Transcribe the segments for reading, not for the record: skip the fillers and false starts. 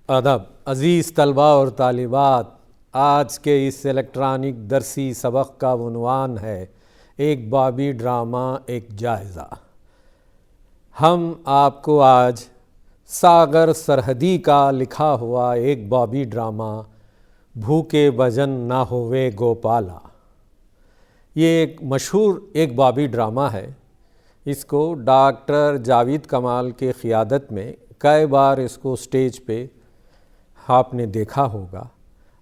अदब अज़ीज़ तलबा और तालिबात, आज के इस इलेक्ट्रॉनिक दरसी सबक का उन्वान है एक बाबी ड्रामा एक जायज़ा। हम आपको आज सागर सरहदी का लिखा हुआ एक बाबी ड्रामा भूखे भजन ना होवे गोपाला, ये एक मशहूर एक बाबी ड्रामा है। इसको डॉक्टर जावेद कमाल के क़ियादत में कई बार इसको स्टेज पे आपने देखा होगा।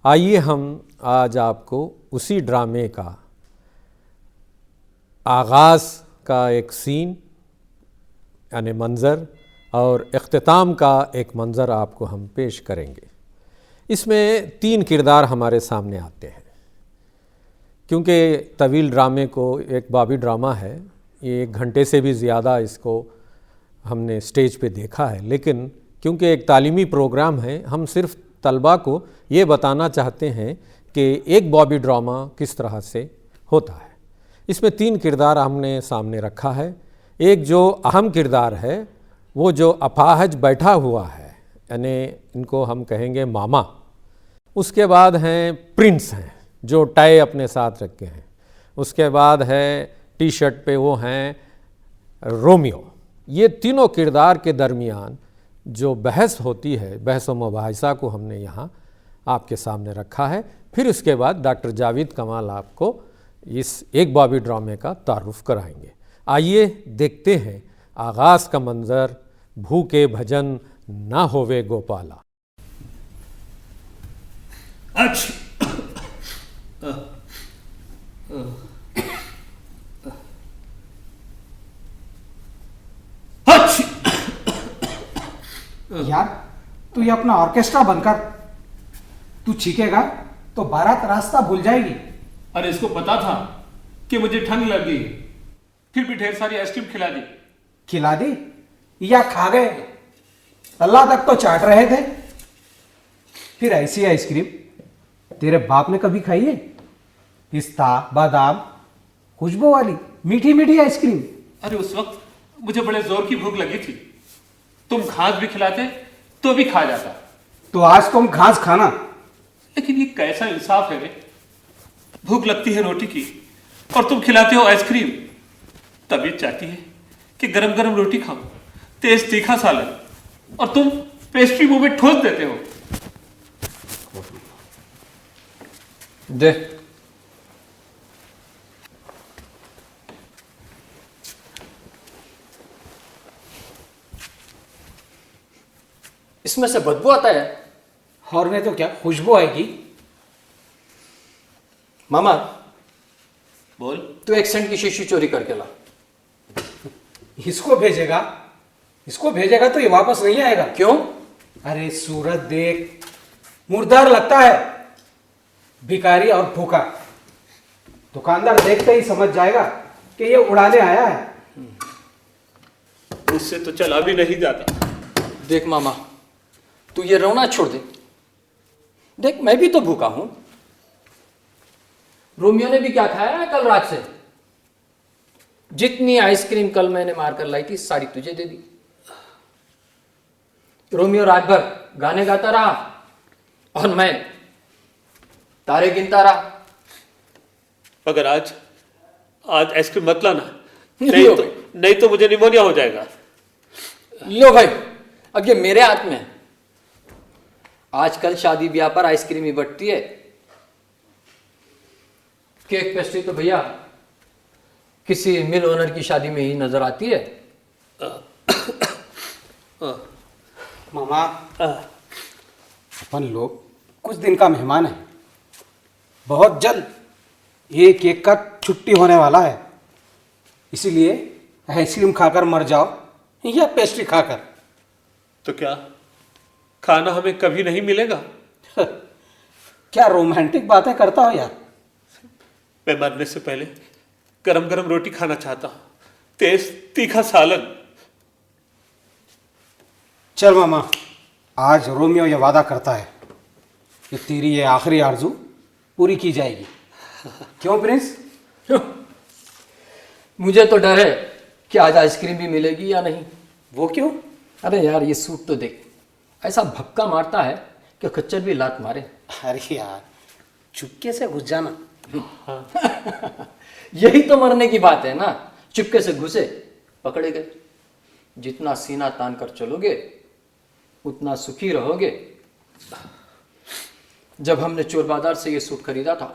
आइए हम आज आपको उसी ड्रामे का आगाज़ का एक सीन यानी मंज़र और इख्तिताम का एक मंज़र आपको हम पेश करेंगे। इसमें 3 किरदार हमारे सामने आते हैं। क्योंकि तवील ड्रामे को एक बाबी ड्रामा है, ये 1 घंटे से भी ज़्यादा इसको हमने स्टेज पे देखा है, लेकिन क्योंकि एक तालीमी प्रोग्राम है, हम सिर्फ तलबा को ये बताना चाहते हैं कि एक बाबी ड्रामा किस तरह से होता है। इसमें 3 किरदार हमने सामने रखा है। एक जो अहम किरदार है वो जो अपाहज बैठा हुआ है, यानी इनको हम कहेंगे मामा। उसके बाद हैं प्रिंस हैं जो टाई अपने साथ रखे हैं। उसके बाद है टी शर्ट पे वो हैं रोमियो। ये तीनों किरदार के दरमियान जो बहस होती है, बहस व मुबाहिसा को हमने यहाँ आपके सामने रखा है। फिर उसके बाद डॉक्टर जावेद कमाल आपको इस एक बाबी ड्रामे का तारुफ कराएंगे। आइए देखते हैं आगाज़ का मंज़र भूखे भजन ना होवे गोपाला। यार तू ये अपना ऑर्केस्ट्रा बंद कर। तू चीखेगा तो बारात रास्ता भूल जाएगी। अरे इसको पता था कि मुझे ठंड लगी, फिर भी ढेर सारी आइसक्रीम खिला दी। खिला दी या खा गए? अल्लाह तक तो चाट रहे थे। फिर ऐसी आइसक्रीम तेरे बाप ने कभी खाई है? पिस्ता बादाम खुशबू वाली मीठी मीठी आइसक्रीम। अरे उस वक्त मुझे बड़े जोर की भूख लगी थी, तुम घास भी खिलाते तो भी खा जाता। तो आज तुम घास खाना। लेकिन ये कैसा इंसाफ है रे? भूख लगती है रोटी की और तुम खिलाते हो आइसक्रीम। तबीयत चाहती है कि गरम गरम रोटी खाओ, तेज तीखा सालन, और तुम पेस्ट्री मुंह में ठोस देते हो। दे इसमें से बदबू आता है। और नहीं तो क्या खुशबू आएगी। मामा बोल। तू 1 सेंट की शीशी चोरी करके ला। इसको भेजेगा तो ये वापस नहीं आएगा। क्यों? अरे सूरत देख, मुर्दार लगता है, भिखारी और भूखा। दुकानदार देखते ही समझ जाएगा कि ये उड़ाने आया है। उससे तो चला भी नहीं जाता। देख मामा, तू ये रोना छोड़ दे। देख मैं भी तो भूखा हूं। रोमियो ने भी क्या खाया है कल रात से? जितनी आइसक्रीम कल मैंने मारकर लाई थी सारी तुझे दे दी। रोमियो रात भर गाने गाता रहा और मैं तारे गिनता रहा। अगर आज आइसक्रीम मत लाना, नहीं तो मुझे निमोनिया हो जाएगा। लो भाई, अब ये मेरे हाथ में है। आजकल शादी ब्याह पर आइसक्रीम ही बटती है। केक पेस्ट्री तो भैया किसी मिल ओनर की शादी में ही नजर आती है। मामा, अपन लोग कुछ दिन का मेहमान है। बहुत जल्द ये केक का छुट्टी होने वाला है, इसीलिए आइसक्रीम खाकर मर जाओ या पेस्ट्री खाकर। तो क्या खाना हमें कभी नहीं मिलेगा? क्या रोमांटिक बातें करता हो यार। मैं मरने से पहले गरम गरम रोटी खाना चाहता हूं, तेज तीखा सालन। चल मामा, आज रोमियो ये वादा करता है कि तेरी ये आखिरी आरजू पूरी की जाएगी। क्यों प्रिंस? मुझे तो डर है कि आज आइसक्रीम भी मिलेगी या नहीं। वो क्यों? अरे यार ये सूट तो देख, ऐसा भक्का मारता है कि खच्चर भी लात मारे। अरे यार, चुपके से घुस जाना। यही तो मरने की बात है ना, चुपके से घुसे, पकड़े गए। जितना सीना तान कर चलोगे उतना सुखी रहोगे। जब हमने चोर बाजार से ये सूट खरीदा था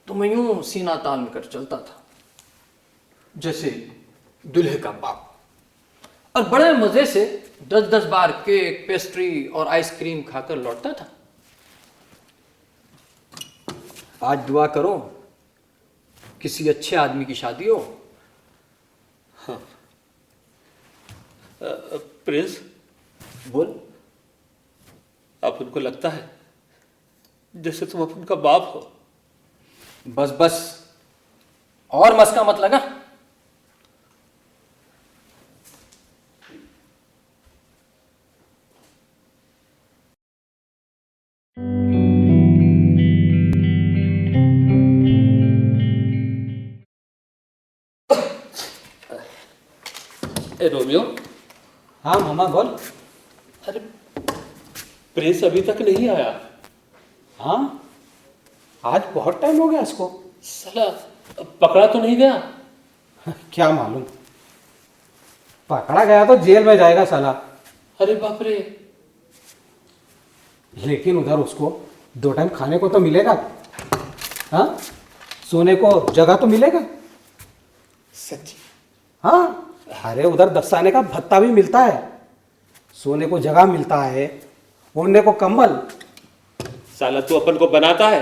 तो मैं यूं सीना तान कर चलता था जैसे दूल्हे का बाप, और बड़े मजे से 10-10 बार केक, पेस्ट्री और आइसक्रीम खाकर लौटता था। आज दुआ करो किसी अच्छे आदमी की शादी हो। प्रिंस, बोल। अब उनको लगता है जैसे तुम अपन का बाप हो। बस बस, और मस्का मत लगा। ए रोमियो। हाँ मामा बोल। अरे प्रिंस अभी तक नहीं आया। हाँ, आज बहुत टाइम हो गया इसको। साला पकड़ा तो नहीं गया? क्या मालूम, पकड़ा गया तो जेल में जाएगा साला। अरे बाप रे। लेकिन उधर उसको 2 टाइम खाने को तो मिलेगा। हाँ, सोने को जगह तो मिलेगा। सच्ची? हाँ, अरे उधर दफ्ताने का भत्ता भी मिलता है, सोने को जगह मिलता है, ओढ़ने को कंबल। साला तू अपन को बनाता है।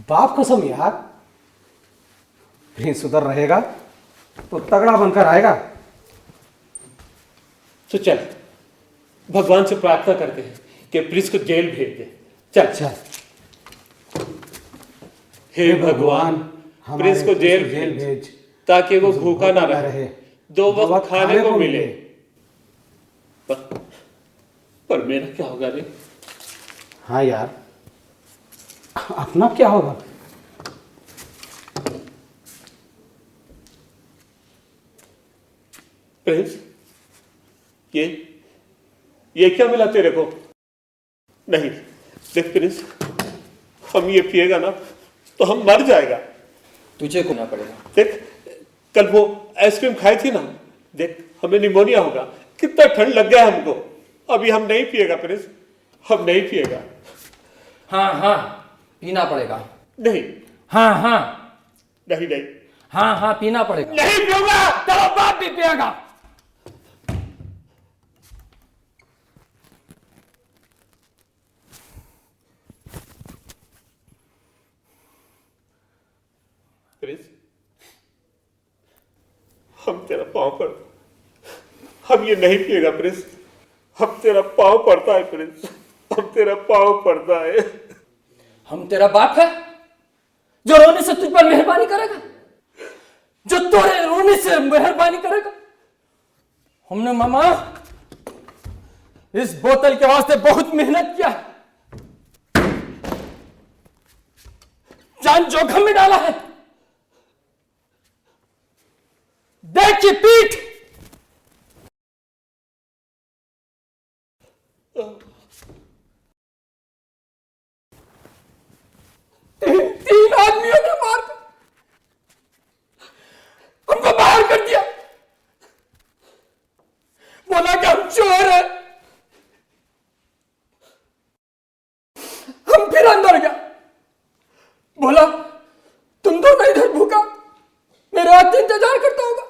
बाप कसम यार, प्रिंस उधर रहेगा तो तगड़ा बनकर आएगा। तो चल भगवान से प्रार्थना करते हैं कि प्रिंस को जेल भेज दे। चल चल। हे भगवान, प्रिंस को जेल भेज ताकि वो भूखा ना रहे, 2 वक्त खाने को मिले। पर मेरा क्या होगा रे? हाँ यार, अपना क्या होगा? प्रिंस, ये क्या मिला तेरे को? नहीं देख प्रिंस, हम ये पिएगा ना तो हम मर जाएगा। तुझे को ना पड़ेगा। देख कल वो आइसक्रीम खाई थी ना, देख हमें निमोनिया होगा। कितना ठंड लग गया हमको। अभी हम नहीं पिएगा प्रिंस, हम नहीं पिएगा। हाँ हाँ, पीना पड़ेगा। नहीं हाँ हाँ नहीं नहीं हाँ हाँ, पीना पड़ेगा। नहीं पीऊंगा। तेरा बाप भी पिएगा। प्रिंस, हम तेरा पाँव पड़, हम ये नहीं पिएगा प्रिंस, हम तेरा पाँव पड़ता है प्रिंस, हम तेरा पाँव पड़ता है। हम तेरा बाप है जो रोने से तुझ पर मेहरबानी करेगा, जो तोरे रोने से मेहरबानी करेगा? हमने मामा इस बोतल के वास्ते बहुत मेहनत किया, जान जोखिम में डाला है। देख की पीठ, तीन आदमियों ने मार हमको बाहर कर दिया, बोला कि हम चोर हैं। हम फिर अंदर गया, बोला तुम दोनों इधर भूखा मेरे हाथ इंतजार करता होगा।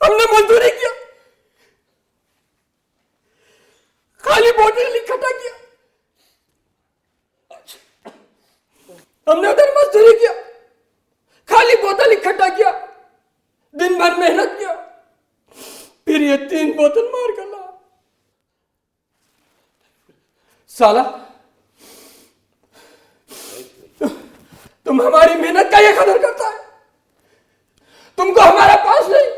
हमने मजदूरी किया, खाली बोतल इकट्ठा किया। हमने उधर मजदूरी किया, खाली बोतल इकट्ठा किया, दिन भर मेहनत किया, फिर ये 3 बोतल मार कर ला। साला तुम हमारी मेहनत का ये कदर करता है, तुमको हमारा पास नहीं,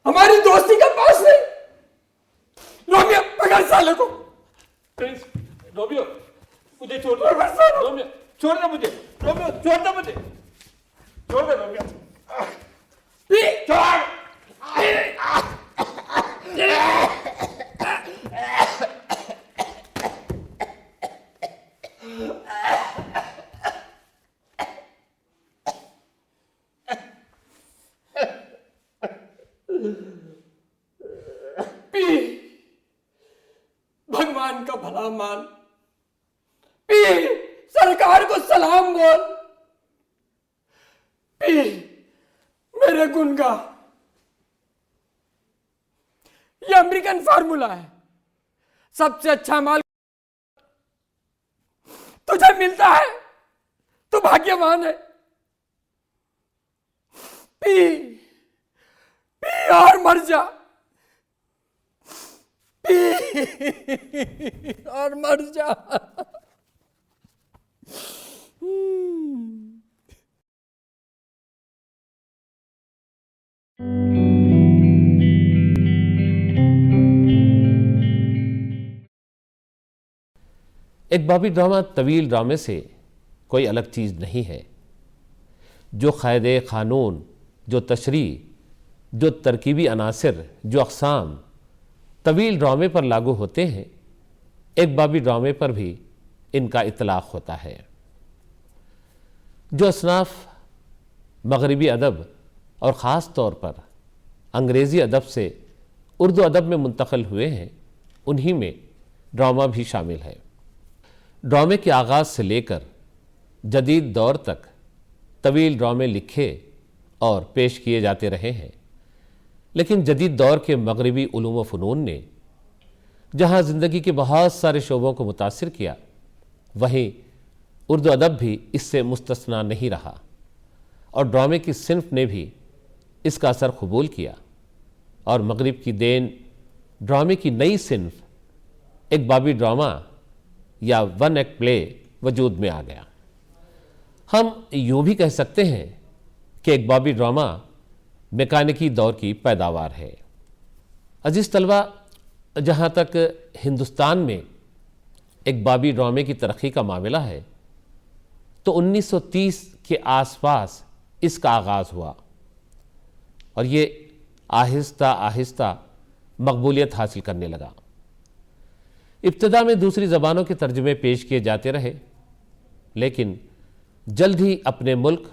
हमारी दोस्ती का पास नहीं। रोमियो पकड़ साले को। प्रिंस, रोमियो मुझे छोड़ दो। रोमियो छोड़ दे मुझे, रोमियो छोड़ दे मुझे, छोड़ दे रोमियो, छोड़। पी, भगवान का भला मान। पी, सरकार को सलाम बोल। पी, मेरे गुण गा। ये अमेरिकन फार्मूला है, सबसे अच्छा माल तुझे मिलता है, तू भाग्यवान है। पी, पी और मर जा। पी और मर जा। एक बॉबी ड्रामा तवील ड्रामे से कोई अलग चीज़ नहीं है। जो क़ायदे क़ानून, जो तशरीह, जो तरकीबी अनासर, जो अक़साम तवील ड्रामे पर लागू होते हैं, एक बॉबी ड्रामे पर भी इनका इतलाक़ होता है। जो असनाफ़ मग़रिबी अदब और ख़ास तौर पर अंग्रेज़ी अदब से उर्दू अदब में मुंतक़ल हुए हैं, उन्हीं में ड्रामा भी शामिल है। ड्रामे के आगाज़ से लेकर जदीद दौर तक तवील ड्रामे लिखे और पेश किए जाते रहे हैं, लेकिन जदीद दौर के मग़रिबी उलूम व फ़नून ने जहाँ ज़िंदगी के बहुत सारे शोबों को मुतासिर किया, वहीं उर्दू अदब भी इससे मुस्तस्ना नहीं रहा और ड्रामे की सिन्फ़ ने भी इसका असर कबूल किया और मग़रिब की देन ड्रामे की नई सिन्फ़ एक बॉबी ड्रामा या वन एक्ट प्ले वजूद में आ गया। हम यूँ भी कह सकते हैं कि एक बॉबी ड्रामा मैकानिकी दौर की पैदावार है। अजीज़ तलबा, जहाँ तक हिंदुस्तान में एक बॉबी ड्रामे की तरक्की का मामला है, तो 1930 के आसपास इसका आगाज़ हुआ और ये आहिस्ता आहिस्ता मकबूलियत हासिल करने लगा। इब्तिदा में दूसरी ज़बानों के तर्जुमे पेश किए जाते रहे, लेकिन जल्द ही अपने मुल्क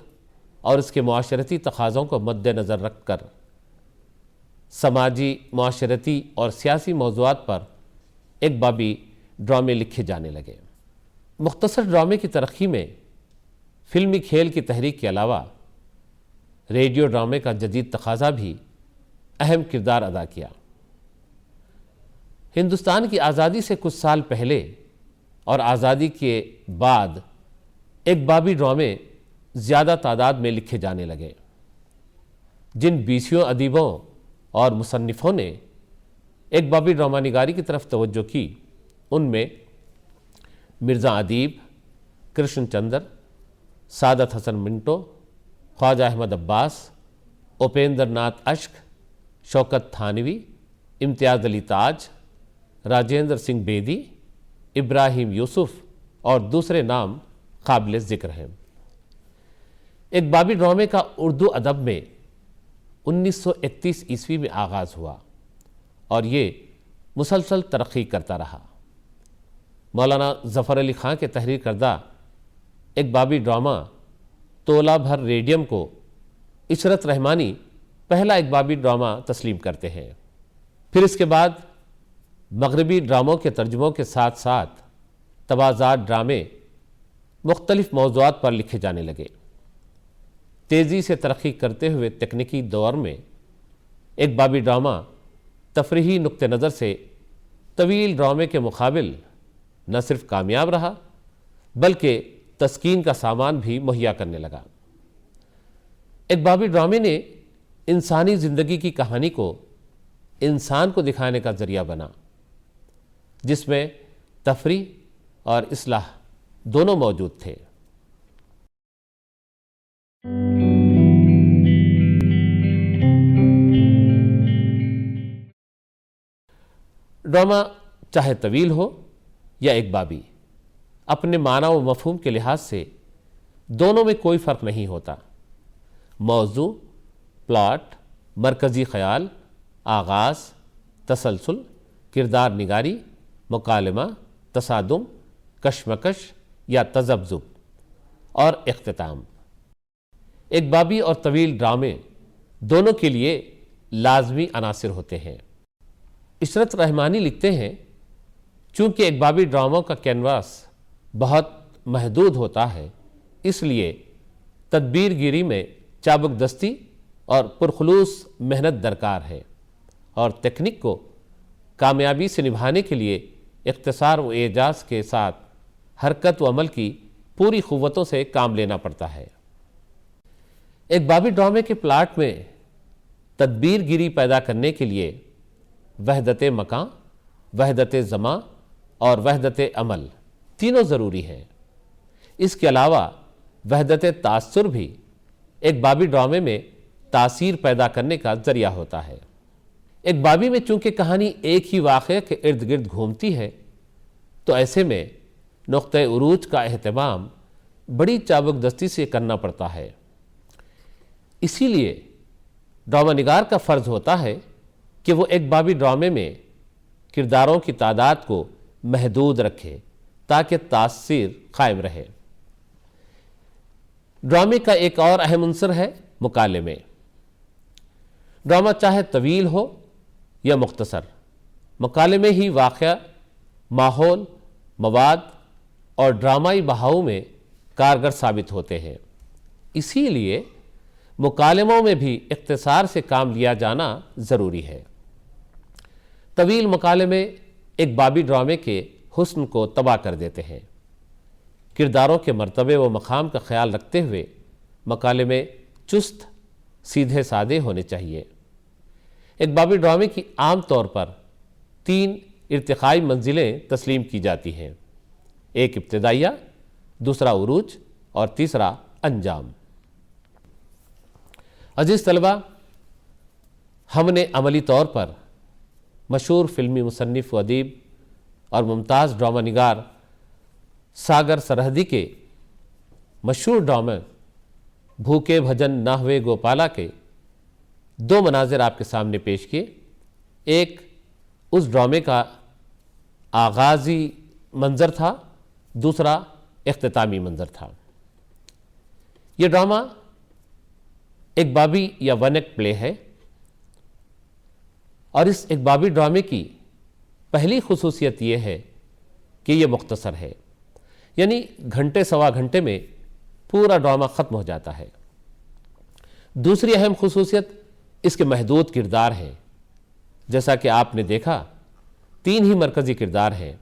और इसके माशरती तकाज़ों को मद्देनज़र रख कर समाजी, माशरती और सियासी मौज़ूआत पर एक बॉबी ड्रामे लिखे जाने लगे। मुख्तसर ड्रामे की तरक्की में फ़िल्मी खेल की तहरीक के अलावा रेडियो ड्रामे का जदीद तकाज़ा भी अहम किरदार अदा किया। हिंदुस्तान की आज़ादी से कुछ साल पहले और आज़ादी के बाद एक बॉबी ड्रामे ज़्यादा तादाद में लिखे जाने लगे। जिन बीसियों अदीबों और मुसन्निफ़ों ने एक बॉबी ड्रामा निगारी की तरफ तवज्जो की, उनमें मिर्ज़ा अदीब, कृष्ण चंद्र, सादत हसन मिंटो, ख्वाजा अहमद अब्बास, उपेंद्र नाथ अश्क, शौकत थानवी, इम्तियाज़ अली ताज, राजेंद्र सिंह बेदी, इब्राहिम यूसुफ और दूसरे नाम काबिल ज़िक्र हैं। एक बॉबी ड्रामे का उर्दू अदब में 1931 ईस्वी में आगाज़ हुआ और ये मुसलसल तरक्की करता रहा। मौलाना ज़फ़र अली ख़ां के तहरीर करदा एक बॉबी ड्रामा तोला भर रेडियम को इशरत रहमानी पहला एक बॉबी ड्रामा तस्लीम करते हैं। फिर इसके बाद मग़रिबी ड्रामों के तर्जुमों के साथ साथ तवाज़ात ड्रामे मुख्तलिफ़ मौज़ूआत पर लिखे जाने लगे। तेज़ी से तरक्की करते हुए तकनीकी दौर में एक बॉबी ड्रामा तफरीही नुक्ते नज़र से तवील ड्रामे के मुकाबिल न सिर्फ कामयाब रहा, बल्कि तस्कीन का सामान भी मुहैया करने लगा। एक बॉबी ड्रामे ने इंसानी ज़िंदगी की कहानी को इंसान को दिखाने का ज़रिया बना, जिसमें तफरीह और इस्लाह दोनों मौजूद थे। ड्रामा चाहे तवील हो या एक बॉबी, अपने माना व मफहूम के लिहाज से दोनों में कोई फ़र्क नहीं होता। मौजू, प्लॉट, मरकज़ी ख़याल, आगाज़, तसलसल, किरदार निगारी, मुकालमा, तसादुम, कशमकश या तजब्जुब और इख्तिताम। एक बाबी और तवील ड्रामे दोनों के लिए लाजमी अनासिर होते हैं। इशरत रहमानी लिखते हैं, चूंकि एक बाबी ड्रामों का कैनवास बहुत महदूद होता है, इसलिए तदबीरगिरी में चाबुक दस्ती और पुरखलूस मेहनत दरकार है और तकनीक को कामयाबी से निभाने के लिए इख्तिसार व एजाज के साथ हरकत व अमल की पूरी क़ुव्वतों से काम लेना पड़ता है। एक बाबी ड्रामे के प्लाट में तदबीरगिरी पैदा करने के लिए वहदत मकां, वहदत ज़मा और वहदत अमल तीनों ज़रूरी हैं। इसके अलावा वहदत तासुर भी एक बाबी ड्रामे में तासीर पैदा करने का ज़रिया होता है। एक बाबी में चूंकि कहानी एक ही वाक़े के इर्द गिर्द घूमती है, तो ऐसे में नुक़्ते उरूज का एहतमाम बड़ी चाबुकदस्ती से करना पड़ता है। इसीलिए ड्रामा निगार का फ़र्ज़ होता है कि वो एक बाबी ड्रामे में किरदारों की तादाद को महदूद रखे ताकि तासीर कायम रहे। ड्रामे का एक और अहम अंसर है मुकालमे। ड्रामा चाहे तवील हो या मुख्तसर, मुकालमे ही वाक़या, माहौल, मवाद और ड्रामाई बहाव में कारगर साबित होते हैं। इसीलिए मुकालमों में भी इख्तिसार से काम लिया जाना ज़रूरी है। तवील मुकालमे एक बाबी ड्रामे के हुस्न को तबाह कर देते हैं। किरदारों के मर्तबे व मकाम का ख्याल रखते हुए मुकालमे चुस्त, सीधे सादे होने चाहिए। एक बाबी ड्रामे की आम तौर पर 3 इर्तिकाई मंजिलें तस्लीम की जाती हैं, एक इब्तिदाइया, दूसरा उरूज और तीसरा अंजाम। अजीज़ तलबा, हमने अमली तौर पर मशहूर फ़िल्मी मुसन्निफ़ व अदीब और मुमताज़ ड्रामा निगार सागर सरहदी के मशहूर ड्रामे भूखे भजन ना हुए गोपाला के 2 मनाजिर आपके सामने पेश किए। एक उस ड्रामे का आगाज़ी मंज़र था, दूसरा इख्तितामी मंज़र था। ये ड्रामा एक बाबी या वन एक्ट प्ले है और इस एक बाबी ड्रामे की पहली खुसूसियत ये है कि ये मुख्तसर है, यानी घंटे सवा घंटे में पूरा ड्रामा ख़त्म हो जाता है। दूसरी अहम खुसूसियत इसके महदूद किरदार हैं। जैसा कि आपने देखा, 3 ही मरकज़ी किरदार हैं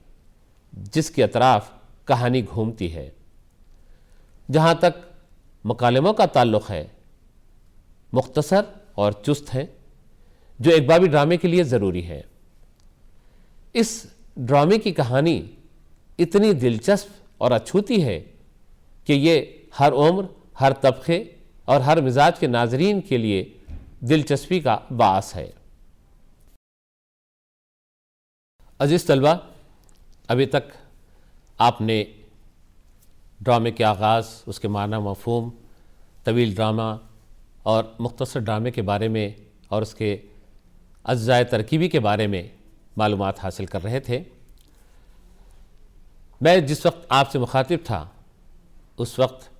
जिसके अतराफ़ कहानी घूमती है। जहाँ तक मुकालमों का ताल्लुक़ है, मुख्तसर और चुस्त हैं, जो एक बाबी ड्रामे के लिए ज़रूरी है। इस ड्रामे की कहानी इतनी दिलचस्प और अछूती है कि ये हर उम्र, हर तबके और हर मिजाज के नाजरीन के लिए दिलचस्पी का बास है। अजीज़ तलबा, अभी तक आपने ड्रामे के आगाज़, उसके माना, मफ़हूम, तवील ड्रामा और मुख्तसर ड्रामे के बारे में और उसके अज्जाए तरकीबी के बारे में मालूमात हासिल कर रहे थे। मैं जिस वक्त आपसे मुखातिब था, उस वक्त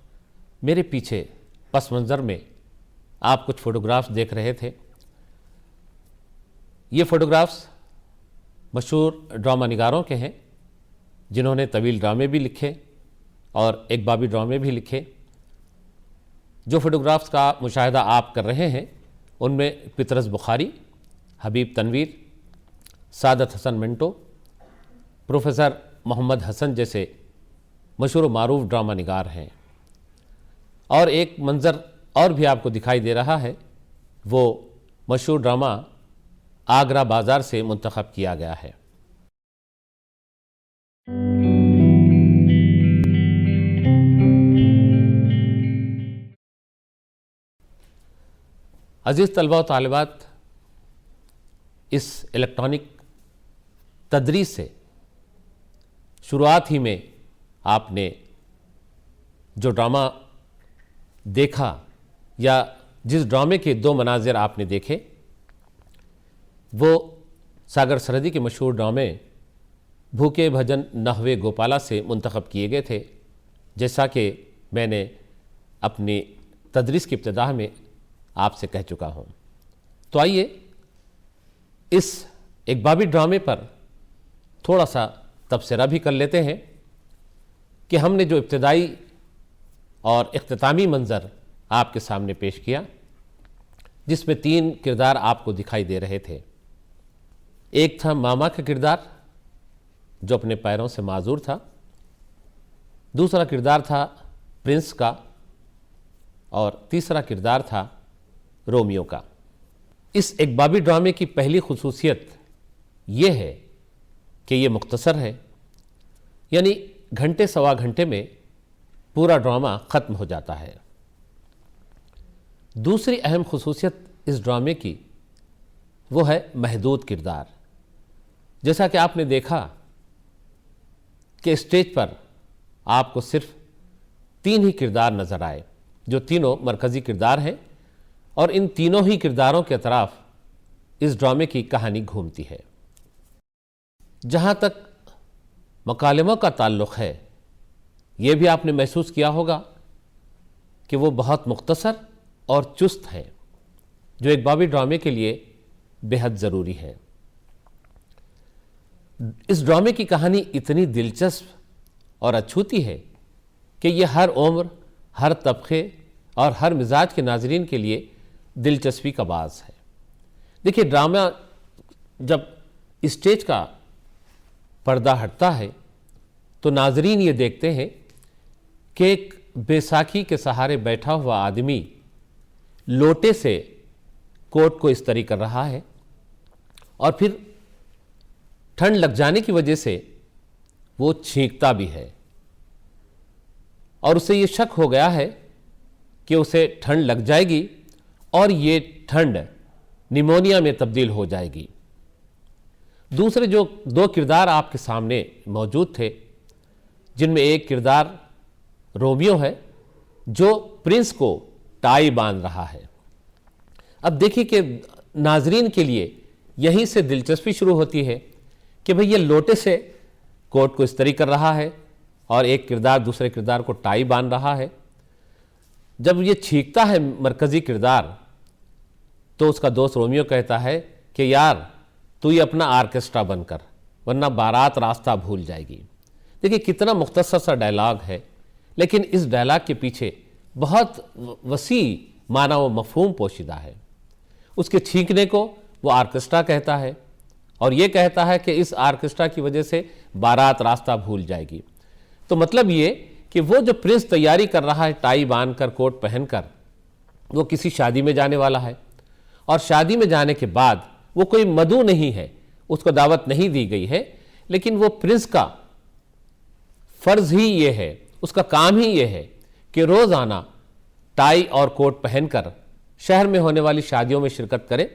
मेरे पीछे पस मंज़र में आप कुछ फ़ोटोग्राफ्स देख रहे थे। ये फ़ोटोग्राफ्स मशहूर ड्रामा निगारों के हैं जिन्होंने तवील ड्रामे भी लिखे और एक बाबी ड्रामे भी लिखे। जो फ़ोटोग्राफ्स का मुशाहिदा आप कर रहे हैं, उनमें पितरस बुखारी, हबीब तनवीर, सादत हसन मिंटो, प्रोफेसर मोहम्मद हसन जैसे मशहूर मारूफ ड्रामा निगार हैं। और एक मंज़र और भी आपको दिखाई दे रहा है, वो मशहूर ड्रामा आगरा बाज़ार से मुंतखब किया गया है। अज़ीज़ तलबा व तालिबात, इस इलेक्ट्रॉनिक तदरीस से शुरुआत ही में आपने जो ड्रामा देखा या जिस ड्रामे के 2 मनाजिर आपने देखे, वो सागर सरहदी के मशहूर ड्रामे भूखे भजन नहवे गोपाला से मुंतखब किए गए थे, जैसा कि मैंने अपनी तदरीस की इब्तिदा में आपसे कह चुका हूँ। तो आइए इस इकबाबी ड्रामे पर थोड़ा सा तबसरा भी कर लेते हैं कि हमने जो इब्तिदाई और इख्तितामी मंज़र आपके सामने पेश किया, जिसमें 3 किरदार आपको दिखाई दे रहे थे। एक था मामा का किरदार जो अपने पैरों से माजूर था, दूसरा किरदार था प्रिंस का, और तीसरा किरदार था रोमियो का। इस इकबाबी ड्रामे की पहली खुसूसियत ये है कि ये मुख्तसर है, यानी घंटे सवा घंटे में पूरा ड्रामा ख़त्म हो जाता है। दूसरी अहम खुसूसियत इस ड्रामे की वो है महदूद किरदार। जैसा कि आपने देखा कि स्टेज पर आपको सिर्फ 3 ही किरदार नज़र आए, जो तीनों मरकज़ी किरदार हैं, और इन तीनों ही किरदारों के अतराफ इस ड्रामे की कहानी घूमती है। जहाँ तक मकालमों का ताल्लुक़ है, ये भी आपने महसूस किया होगा कि वो बहुत मुख्तसर और चुस्त है, जो इकबाबी ड्रामे के लिए बेहद ज़रूरी है। इस ड्रामे की कहानी इतनी दिलचस्प और अछूती है कि ये हर उम्र, हर तबके और हर मिजाज के नाजरीन के लिए दिलचस्पी का बाज़ है। देखिए, ड्रामा जब स्टेज का पर्दा हटता है तो नाजरीन ये देखते हैं कि एक बैसाखी के सहारे बैठा हुआ आदमी लोटे से कोट को इस्त्री कर रहा है, और फिर ठंड लग जाने की वजह से वो छींकता भी है, और उसे ये शक हो गया है कि उसे ठंड लग जाएगी और ये ठंड निमोनिया में तब्दील हो जाएगी। दूसरे जो 2 किरदार आपके सामने मौजूद थे, जिनमें एक किरदार रोमियो है जो प्रिंस को टाई बांध रहा है। अब देखिए कि नाजरीन के लिए यहीं से दिलचस्पी शुरू होती है कि भाई ये लोटे से कोट को इस्त्री कर रहा है और एक किरदार दूसरे किरदार को टाई बांध रहा है। जब ये छींकता है मरकज़ी किरदार, तो उसका दोस्त रोमियो कहता है कि यार तू ये अपना आर्केस्ट्रा बंद कर, वरना बारात रास्ता भूल जाएगी। देखिए कितना मुख्तसर सा डायलॉग है, लेकिन इस डायलॉग के पीछे बहुत वसी माना व मफहूम पोशीदा है। उसके छींकने को वो आर्केस्ट्रा कहता है, और ये कहता है कि इस आर्केस्ट्रा की वजह से बारात रास्ता भूल जाएगी। तो मतलब ये कि वो जो प्रिंस तैयारी कर रहा है टाई बांध कर, कोट पहनकर, वो किसी शादी में जाने वाला है, और शादी में जाने के बाद वो कोई मधु नहीं है, उसको दावत नहीं दी गई है, लेकिन वो प्रिंस का फर्ज ही ये है, उसका काम ही ये है कि रोज़ाना टाई और कोट पहनकर शहर में होने वाली शादियों में शिरकत करे,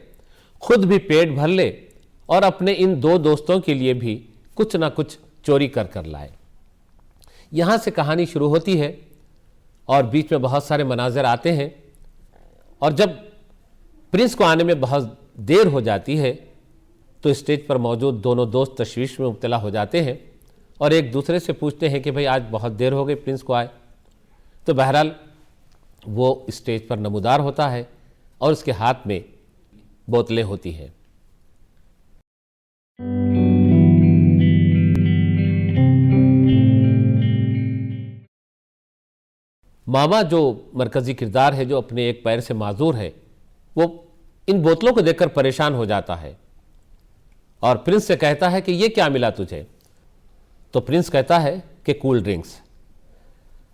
खुद भी पेट भर ले और अपने इन 2 दोस्तों के लिए भी कुछ ना कुछ चोरी कर कर लाए। यहाँ से कहानी शुरू होती है और बीच में बहुत सारे मनाज़र आते हैं, और जब प्रिंस को आने में बहुत देर हो जाती है तो स्टेज पर मौजूद दोनों दोस्त तशवीश में मुब्तला हो जाते हैं और एक दूसरे से पूछते हैं कि भाई आज बहुत देर हो गई प्रिंस को आए। तो बहरहाल वो स्टेज पर नमूदार होता है और उसके हाथ में बोतलें होती हैं। मामा जो मरकज़ी किरदार है, जो अपने एक पैर से माजूर है, वो इन बोतलों को देखकर परेशान हो जाता है और प्रिंस से कहता है कि ये क्या मिला तुझे। तो प्रिंस कहता है कि कूल ड्रिंक्स।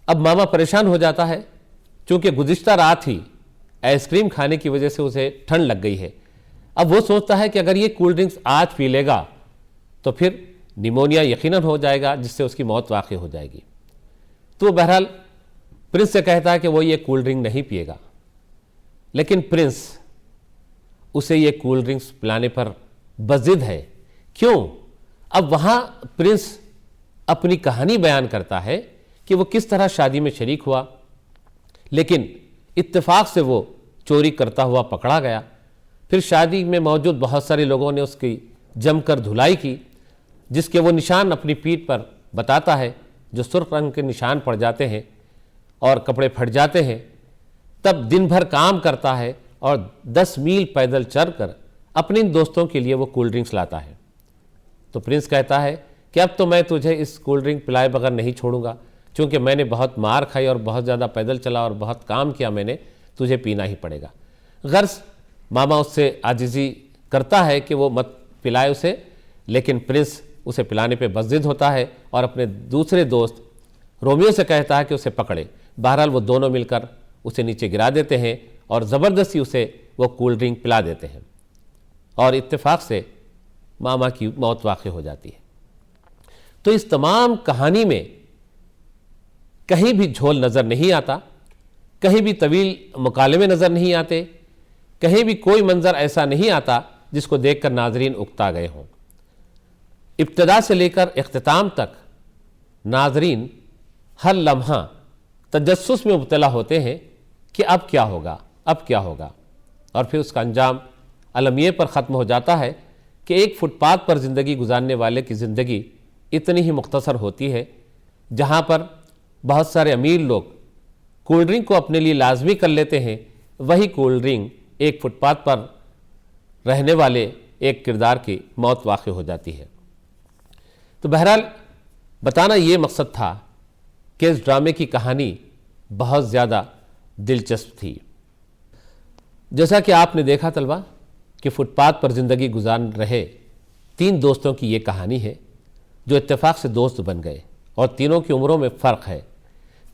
अब मामा परेशान हो जाता है, क्योंकि गुज़िश्ता रात ही आइसक्रीम खाने की वजह से उसे ठंड लग गई है। अब वो सोचता है कि अगर ये कूल ड्रिंक्स आज पी लेगा तो फिर निमोनिया यकीनन हो जाएगा, जिससे उसकी मौत वाक़ई हो जाएगी। तो बहरहाल प्रिंस से कहता है कि वो ये कूल ड्रिंक नहीं पिएगा, लेकिन प्रिंस उसे ये कूल ड्रिंक्स पिलाने पर बज़िद है। क्यों? अब वहाँ प्रिंस अपनी कहानी बयान करता है कि वो किस तरह शादी में शरीक हुआ, लेकिन इत्तेफाक से वो चोरी करता हुआ पकड़ा गया। फिर शादी में मौजूद बहुत सारे लोगों ने उसकी जमकर धुलाई की, जिसके वो निशान अपनी पीठ पर बताता है, जो सुर्ख रंग के निशान पड़ जाते हैं और कपड़े फट जाते हैं। तब दिन भर काम करता है और 10 मील पैदल चलकर अपने दोस्तों के लिए वो कोल्ड ड्रिंक्स लाता है। तो प्रिंस कहता है कि अब तो मैं तुझे इस कोल्ड ड्रिंक पिलाए बगैर नहीं छोड़ूंगा, क्योंकि मैंने बहुत मार खाई और बहुत ज़्यादा पैदल चला और बहुत काम किया मैंने, तुझे पीना ही पड़ेगा। गर्ज मामा उससे आजिज़ी करता है कि वो मत पिलाए उसे, लेकिन प्रिंस उसे पिलाने पे बज़िद होता है और अपने दूसरे दोस्त रोमियो से कहता है कि उसे पकड़े। बहरहाल वो दोनों मिलकर उसे नीचे गिरा देते हैं और ज़बरदस्ती उसे वो कोल्ड ड्रिंक पिला देते हैं और इत्तेफाक से मामा की मौत वाक़ हो जाती है। तो इस तमाम कहानी में कहीं भी झोल नज़र नहीं आता, कहीं भी तवील मुकालमे नज़र नहीं आते, कहीं भी कोई मंज़र ऐसा नहीं आता जिसको देखकर नाजरीन उकता गए हों। इब्तिदा से लेकर इख्तिताम तक नाजरीन हर लम्हा तजस्सुस में मुब्तला होते हैं कि अब क्या होगा, अब क्या होगा, और फिर उसका अंजाम अलमिये पर ख़त्म हो जाता है कि एक फुटपाथ पर ज़िंदगी गुजारने वाले की ज़िंदगी इतनी ही मुख्तसर होती है, जहाँ पर बहुत सारे अमीर लोग कोल्ड ड्रिंक को अपने लिए लाजमी कर लेते हैं, वही कोल्ड ड्रिंक एक फुटपाथ पर रहने वाले एक किरदार की मौत वाक़ हो जाती है। तो बहरहाल बताना ये मकसद था कि इस ड्रामे की कहानी बहुत ज़्यादा दिलचस्प थी। जैसा कि आपने देखा तलबा कि फुटपाथ पर ज़िंदगी गुजार रहे 3 दोस्तों की ये कहानी है, जो इत्तेफाक से दोस्त बन गए और तीनों की उम्रों में फ़र्क है,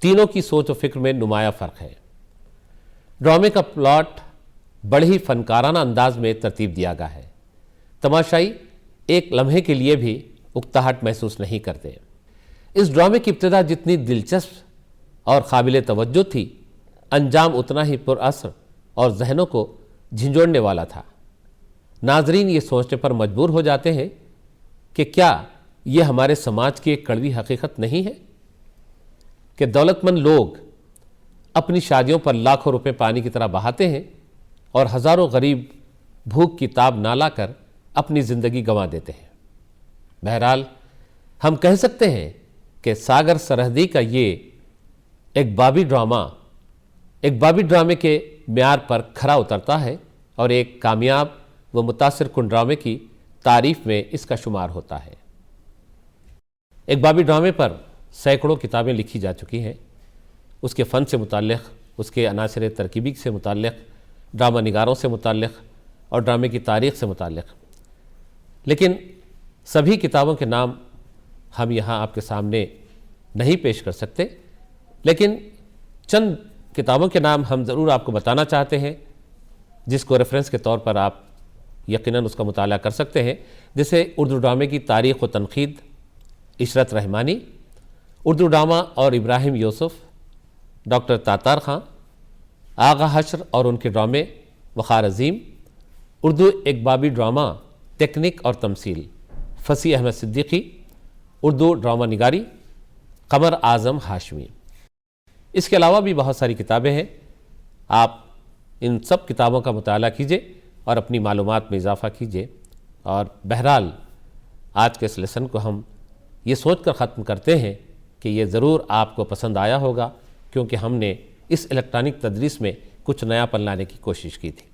तीनों की सोच और फिक्र में नुमाया फ़र्क है। ड्रामे का प्लॉट बड़े ही फ़नकाराना अंदाज में तरतीब दिया गया है। तमाशाई एक लम्हे के लिए भी उकताहट महसूस नहीं करते। इस ड्रामे की इब्तिदा जितनी दिलचस्प और काबिल तवज्जो थी, अंजाम उतना ही पुरअसर और जहनों को झिंझोड़ने वाला था। नाजरीन ये सोचने पर मजबूर हो जाते हैं कि क्या ये हमारे समाज की एक कड़वी हकीकत नहीं है कि दौलतमंद लोग अपनी शादियों पर लाखों रुपए पानी की तरह बहाते हैं और हज़ारों गरीब भूख की ताब ना लाकर अपनी ज़िंदगी गंवा देते हैं। बहरहाल हम कह सकते हैं कि सागर सरहदी का ये एक बाबी ड्रामे के म्यार पर खरा उतरता है और एक कामयाब व मुतासिर कुन ड्रामे की तारीफ में इसका शुमार होता है। एक बाबी ड्रामे पर सैकड़ों किताबें लिखी जा चुकी हैं, उसके फ़न से मुताल्लिक़, उसके अनासर तरकीबी से मुताल्लिक़, ड्रामा निगारों से मुताल्लिक़ और ड्रामे की तारीख़ से मुताल्लिक़। लेकिन सभी किताबों के नाम हम यहाँ आपके सामने नहीं पेश कर सकते, लेकिन चंद किताबों के नाम हम ज़रूर आपको बताना चाहते हैं, जिसको रेफरेंस के तौर पर आप यकीनन उसका मुताला कर सकते हैं। जैसे उर्दू ड्रामे की तारीख़ व तनक़ीद, इशरत रहमानी, उर्दू ड्रामा और इब्राहिम यूसुफ, डॉक्टर तातार ख़ां, आगा हश्र और उनके ड्रामे, वक़ार अज़ीम, उर्दू एक बाबी ड्रामा, टेक्निक और तमसील, फसी अहमद सिद्दीकी, उर्दू ड्रामा निगारी, कमर आज़म हाशमी। इसके अलावा भी बहुत सारी किताबें हैं। आप इन सब किताबों का मुताला कीजिए और अपनी मालूमात में इजाफ़ा कीजिए। और बहरहाल आज के इस लेसन को हम ये सोच कर ख़त्म करते हैं कि ये ज़रूर आपको पसंद आया होगा, क्योंकि हमने इस इलेक्ट्रॉनिक तदरीस में कुछ नयापन लाने की कोशिश की थी।